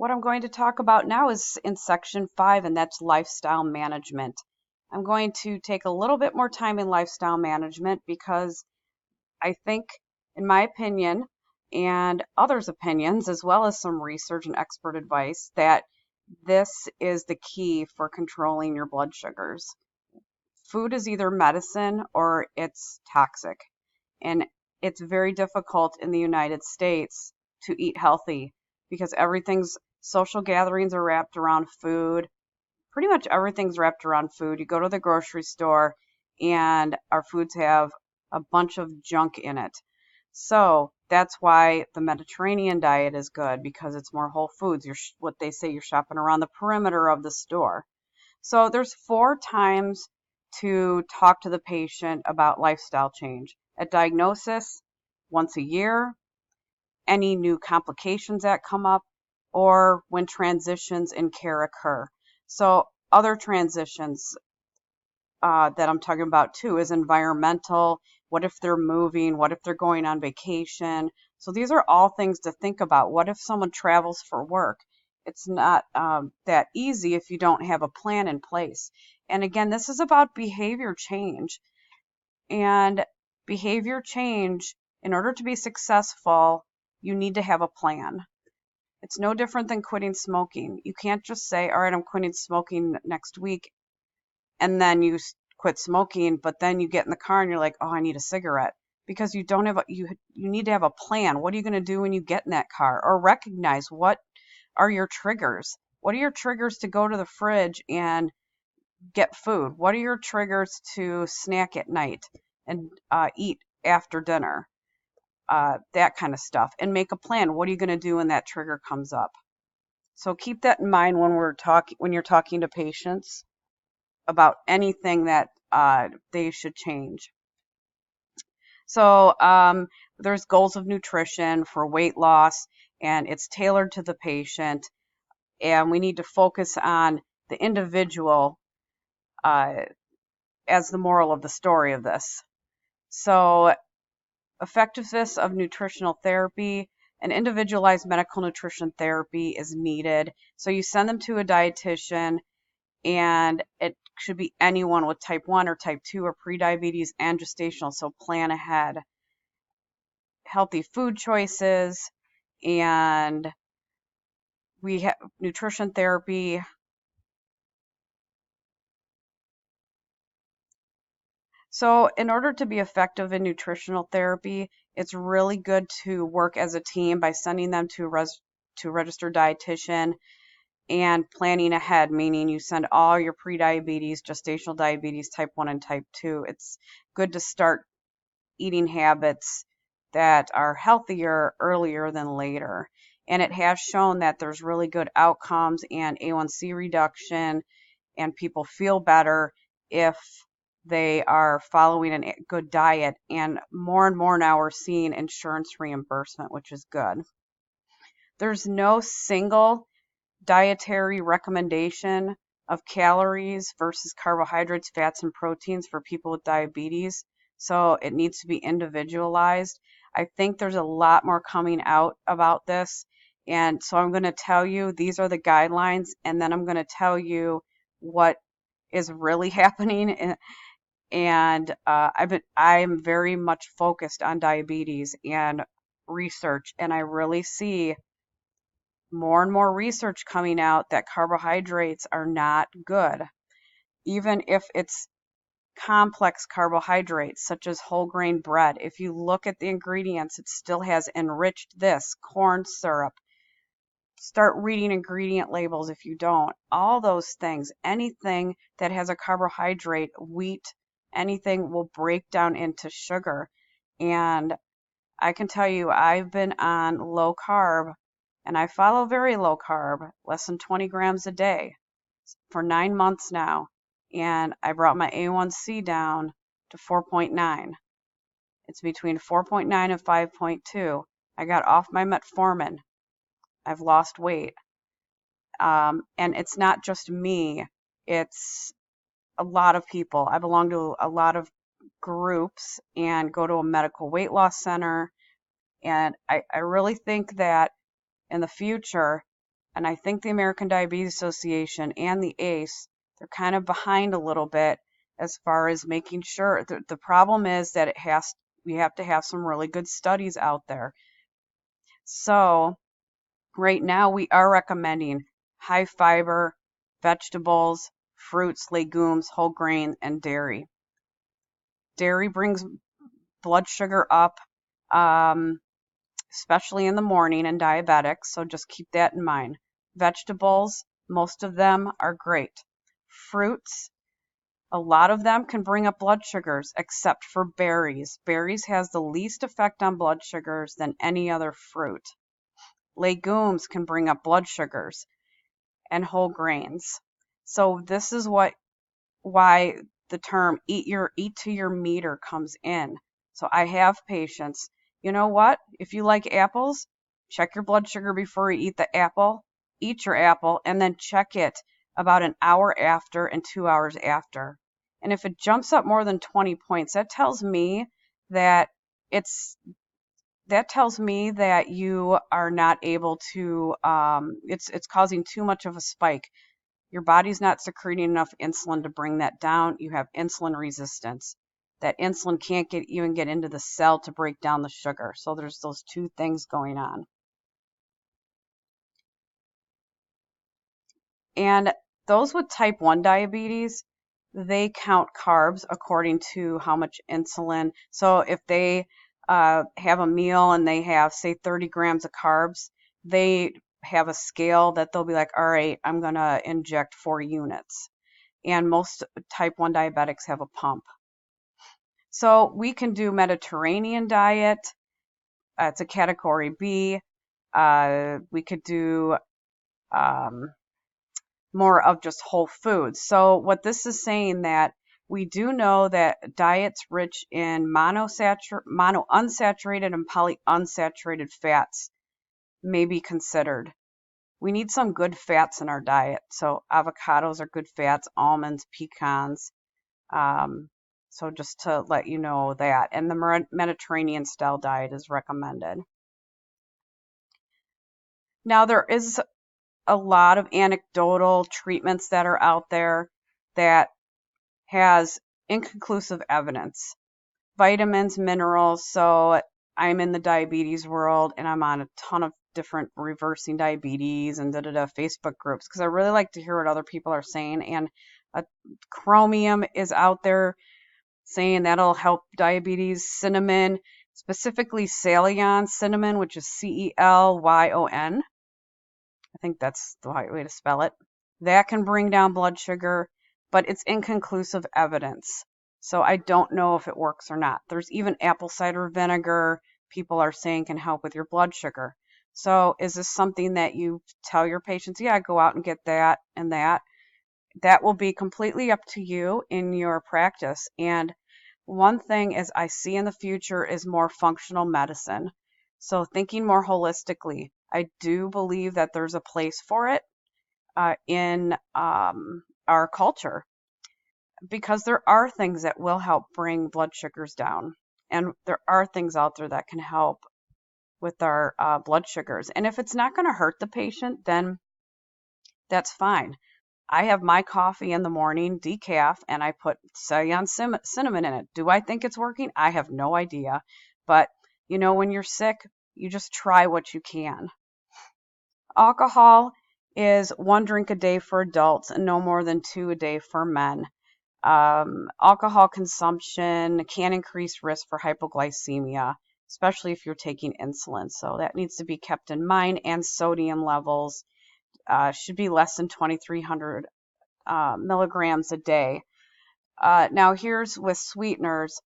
what I'm going to talk about now is in section 5, and that's lifestyle management. I'm going to take a little bit more time in lifestyle management because I think, in my opinion, and others' opinions, as well as some research and expert advice, that this is the key for controlling your blood sugars. Food is either medicine or it's toxic. And it's very difficult in the United States to eat healthy because everything's social gatherings are wrapped around food. Pretty much everything's wrapped around food. You go to the grocery store and our foods have a bunch of junk in it. So that's why the Mediterranean diet is good because it's more whole foods. What they say, you're shopping around the perimeter of the store. So there's 4 times to talk to the patient about lifestyle change. At diagnosis, once a year, any new complications that come up, or when transitions in care occur. So other transitions that I'm talking about too is environmental. What if they're moving? What if they're going on vacation? So these are all things to think about. What if someone travels for work? It's not that easy if you don't have a plan in place. And again, this is about behavior change. And behavior change, in order to be successful, you need to have a plan. It's no different than quitting smoking. You can't just say, all right, I'm quitting smoking next week, and then you quit smoking, but then you get in the car and you're like, oh, I need a cigarette. Because you don't have you need to have a plan. What are you going to do when you get in that car? Or recognize what are your triggers? What are your triggers to go to the fridge and get food? What are your triggers to snack at night and eat after dinner? That kind of stuff. And make a plan. What are you going to do when that trigger comes up? So keep that in mind when you're talking to patients about anything that they should change. So there's goals of nutrition for weight loss, and it's tailored to the patient. And we need to focus on the individual as the moral of the story of this. So effectiveness of nutritional therapy, an individualized medical nutrition therapy is needed. So you send them to a dietitian, and it should be anyone with type 1 or type 2 or prediabetes and gestational, so plan ahead. Healthy food choices, and we have nutrition therapy. So in order to be effective in nutritional therapy, it's really good to work as a team by sending them to a registered dietitian and planning ahead, meaning you send all your prediabetes, gestational diabetes, type 1 and type 2. It's good to start eating habits that are healthier earlier than later. And it has shown that there's really good outcomes and A1C reduction, and people feel better if they are following a good diet. And more now we're seeing insurance reimbursement, which is good. There's no single dietary recommendation of calories versus carbohydrates, fats, and proteins for people with diabetes. So it needs to be individualized. I think there's a lot more coming out about this. And so I'm going to tell you these are the guidelines, and then I'm going to tell you what is really happening. And I'm very much focused on diabetes and research, and I really see more and more research coming out that carbohydrates are not good. Even if it's complex carbohydrates such as whole grain bread, if you look at the ingredients, it still has enriched this, corn syrup. Start reading ingredient labels if you don't. All those things, anything that has a carbohydrate, wheat, anything will break down into sugar. And I can tell you, I've been on low carb, and I follow very low carb, less than 20 grams a day for 9 months now. And I brought my A1C down to 4.9. It's between 4.9 and 5.2. I got off my metformin. I've lost weight. And it's not just me, it's a lot of people. I belong to a lot of groups and go to a medical weight loss center. And I really think that in the future, and I think the American Diabetes Association and the ACE, they're kind of behind a little bit as far as making sure. The problem is that we have to have some really good studies out there. So right now we are recommending high fiber vegetables, fruits, legumes, whole grain, and dairy. Dairy brings blood sugar up, especially in the morning in diabetics, so just keep that in mind. Vegetables, most of them are great. Fruits, a lot of them can bring up blood sugars, except for berries. Berries has the least effect on blood sugars than any other fruit. Legumes can bring up blood sugars, and whole grains. So this is why the term eat to your meter comes in. So I have patients, you know what? If you like apples, check your blood sugar before you eat the apple, eat your apple, and then check it about an hour after and 2 hours after. And if it jumps up more than 20 points, that tells me that it's you are not able to, it's causing too much of a spike. Your body's not secreting enough insulin to bring that down. You have insulin resistance. That insulin can't even get into the cell to break down the sugar. So there's those two things going on. And those with type 1 diabetes, they count carbs according to how much insulin. So if they have a meal and they have, say, 30 grams of carbs, they have a scale that they'll be like, all right, I'm going to inject 4 units. And most type 1 diabetics have a pump. So we can do Mediterranean diet. It's a category B. We could do more of just whole foods. So what this is saying that we do know that diets rich in monounsaturated and polyunsaturated fats may be considered. We need some good fats in our diet. So avocados are good fats, almonds, pecans. So just to let you know that. And the Mediterranean style diet is recommended. Now there is a lot of anecdotal treatments that are out there that has inconclusive evidence. Vitamins, minerals. So I'm in the diabetes world and I'm on a ton of different reversing diabetes and Facebook groups because I really like to hear what other people are saying. And chromium is out there saying that'll help diabetes. Cinnamon, specifically Celion cinnamon, which is Celyon. I think that's the right way to spell it. That can bring down blood sugar, but it's inconclusive evidence. So I don't know if it works or not. There's even apple cider vinegar people are saying can help with your blood sugar. So is this something that you tell your patients, yeah, go out and get that and that? That will be completely up to you in your practice. And one thing is I see in the future is more functional medicine. So thinking more holistically, I do believe that there's a place for it in our culture because there are things that will help bring blood sugars down. And there are things out there that can help with our blood sugars. And if it's not going to hurt the patient, then that's fine. I have my coffee in the morning, decaf, and I put Ceylon cinnamon in it. Do I think it's working? I have no idea. But, when you're sick, you just try what you can. Alcohol is 1 drink a day for adults and no more than 2 a day for men. Alcohol consumption can increase risk for hypoglycemia, especially if you're taking insulin. So that needs to be kept in mind. And sodium levels should be less than 2,300 milligrams a day. Now here's with sweeteners.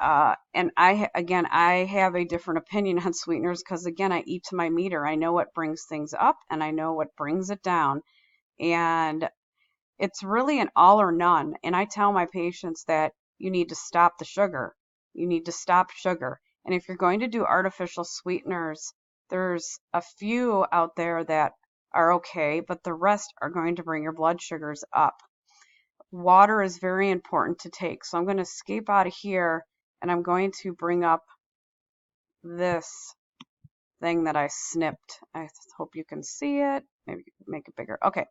And I have a different opinion on sweeteners because again, I eat to my meter. I know what brings things up and I know what brings it down. And it's really an all or none. And I tell my patients that you need to stop the sugar. You need to stop sugar. And if you're going to do artificial sweeteners, there's a few out there that are okay, but the rest are going to bring your blood sugars up. Water is very important to take. So I'm going to escape out of here and I'm going to bring up this thing that I snipped. I hope you can see it. Maybe make it bigger. Okay.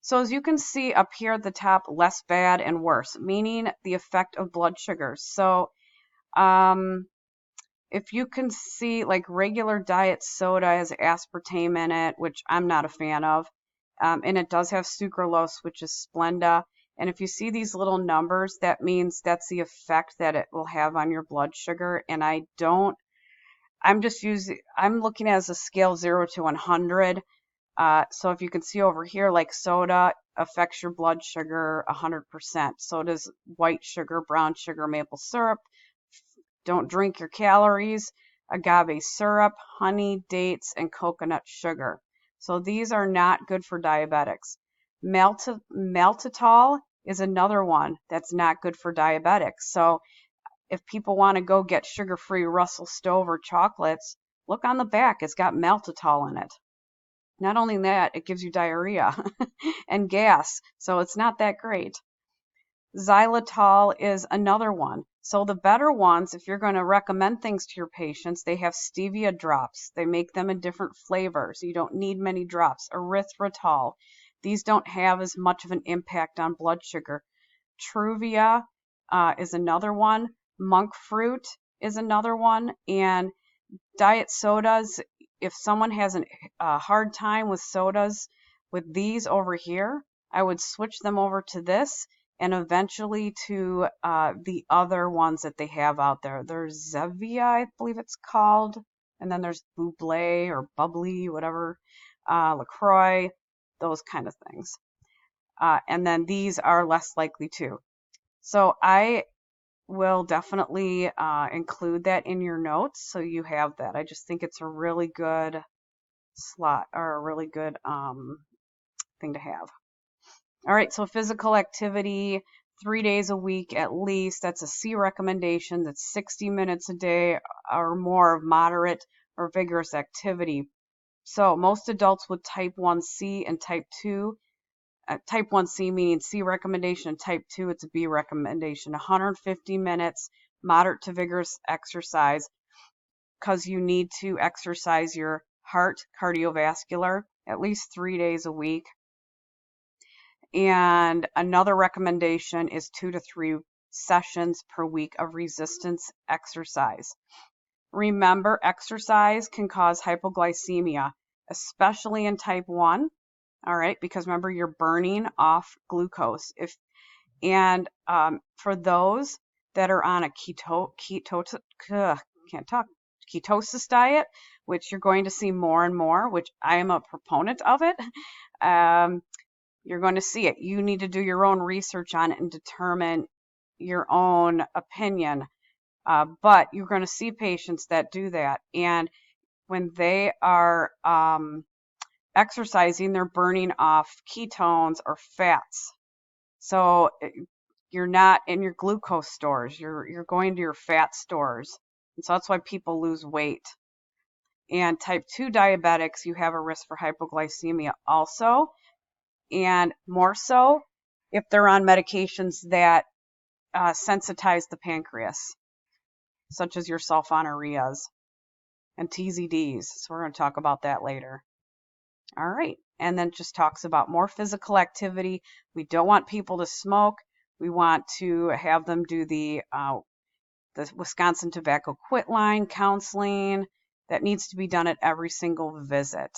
So as you can see up here at the top, less bad and worse, meaning the effect of blood sugars. So if you can see, like regular diet soda has aspartame in it, which I'm not a fan of, and it does have sucralose, which is Splenda. And if you see these little numbers, that means that's the effect that it will have on your blood sugar. And I'm looking at as a scale 0 to 100. So if you can see over here, like soda affects your blood sugar 100%. So does white sugar, brown sugar, maple syrup. Don't drink your calories, agave syrup, honey, dates, and coconut sugar. So these are not good for diabetics. Maltitol is another one that's not good for diabetics. So if people want to go get sugar-free Russell Stover chocolates, look on the back. It's got maltitol in it. Not only that, it gives you diarrhea and gas. So it's not that great. Xylitol is another one. So the better ones, if you're going to recommend things to your patients, they have stevia drops. They make them in different flavors. You don't need many drops. Erythritol. These don't have as much of an impact on blood sugar. Truvia is another one. Monk fruit is another one. And diet sodas, if someone has a hard time with sodas with these over here, I would switch them over to this and eventually to the other ones that they have out there. There's Zevia, I believe it's called, and then there's Buble or Bubbly, whatever, LaCroix, those kind of things. And then these are less likely too. So I will definitely include that in your notes so you have that. I just think it's a really good slot or a really good thing to have. All right, so physical activity, 3 days a week at least. That's a C recommendation. That's 60 minutes a day or more of moderate or vigorous activity. So most adults with type 1C and type 2, type 1C meaning C recommendation, and type 2 it's a B recommendation. 150 minutes, moderate to vigorous exercise, because you need to exercise your heart, cardiovascular, at least 3 days a week. And another recommendation is 2 to 3 sessions per week of resistance exercise. Remember, exercise can cause hypoglycemia, especially in type 1. All right, because remember, you're burning off glucose. For those that are on a ketosis diet, which you're going to see more and more, which I am a proponent of it, you're going to see it. You need to do your own research on it and determine your own opinion. But you're going to see patients that do that. And when they are exercising, they're burning off ketones or fats. So you're not in your glucose stores. You're going to your fat stores. And so that's why people lose weight. And type 2 diabetics, you have a risk for hypoglycemia also. And more so if they're on medications that sensitize the pancreas, such as your sulfonylureas and TZDs. So we're going to talk about that later. All right. And then it just talks about more physical activity. We don't want people to smoke. We want to have them do the Wisconsin Tobacco Quit Line counseling. That needs to be done at every single visit.